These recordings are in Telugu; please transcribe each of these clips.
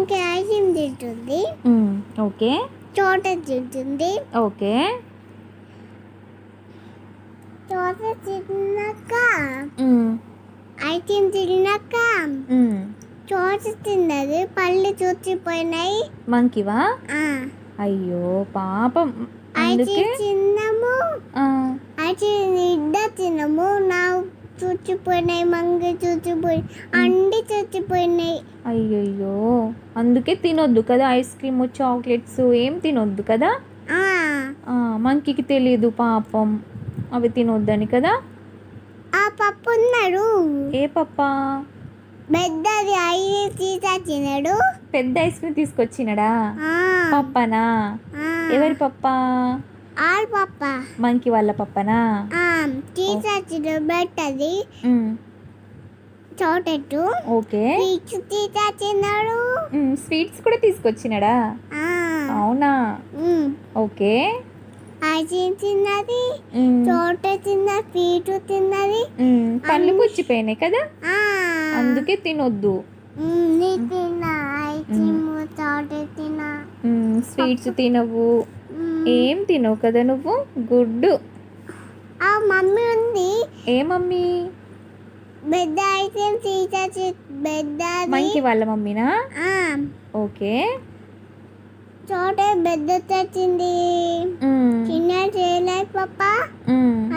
మంకీ ఐస్ క్రీమ్ తింటుంది. ఓకే. చోట తింటుంది. ఓకే. చోట తిన్నాక ఐస్ క్రీమ్ తిన్నాక చోట తిన్నది, పళ్ళు చూచిపోయినాయి. మంకీవా? అయ్యో పాపం. అయితే తిన్నాము, అయితే ఇద్దరు తిన్నాము. నా చూచిపోయినాయి, మంగి చూచిపోయి అన్ని చూచిపోయినాయి. అయ్యయ్యో, అందుకే తినొద్దు కదా ఐస్ క్రీమ్, చాక్లెట్స్ ఏం తినొద్దు కదా. మంకీకి తెలియదు పాపం అవి తినొద్దని కదా. ఆ పప్పు ఉన్నాడు. ఏ పప్పా? పెద్దది ఐస్ తిన్నాడు. పెద్ద ఐస్ క్రీమ్ తీసుకొచ్చినాడా? పప్పనా? ఎవరి పప్ప? ఆల్ పప్ప. మంకీ వాళ్ళ పప్పనా? పెట్టది చోటెట్టు. ఓకే. తిన్నాడు. స్వీట్స్ కూడా తీసుకొచ్చినాడా? అవునా? ఓకే. ఐస్ తిన్నది, చోట తిన్నది, స్వీట్ తిన్నది. పళ్ళు పుచ్చిపోయినాయి కదా, అందుకే తినొద్దు. స్వీట్స్ తినవు, ఏం తినవు కదా నువ్వు. గుడ్. మమ్మీ ఉంది. ఏ మమ్మీ? పెద్ద ఐస్ క్రీమ్ పెద్ద మంకీ వాళ్ళ మమ్మీనా? ఓకే. చోట పెద్ద తెచ్చింది, చిన్న చేయలేదు పప్ప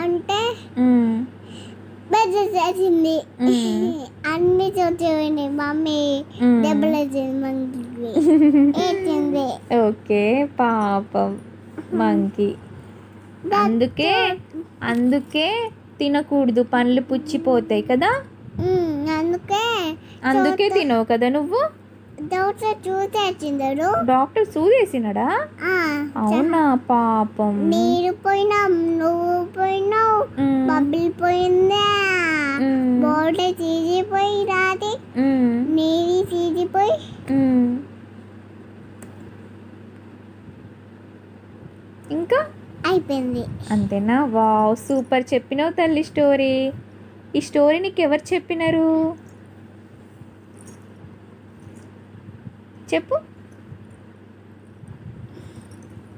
అంటే పెద్ద తెచ్చింది. అన్ని చూసిపోయినాయి. మమ్మీ దెబ్బలు మంకీకి. ఓకే పాపం మంకీ. అందుకే తినకూడదు, పండ్లు పుచ్చిపోతాయి కదా. అందుకే తినవు కదా నువ్వు. డాక్టర్ సూదేసినాడా? అవునా పాపం. నీరు పోయినా, నువ్వు పోయినావు, బబ్బులు పోయిందా, బోర్డు తీసిపోయి రాది, నీరు తీసిపోయి. ఇంకా అయిపోయింది. అంతేనా? వావ్, సూపర్ చెప్పినావు తల్లి స్టోరీ. ఈ స్టోరీ నీకు ఎవరు చెప్పినారు చెప్పు.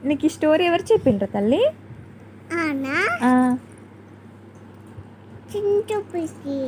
నీకు ఈ స్టోరీ ఎవరు చెప్పిండ్రు తల్లి? చింటూ పిసి.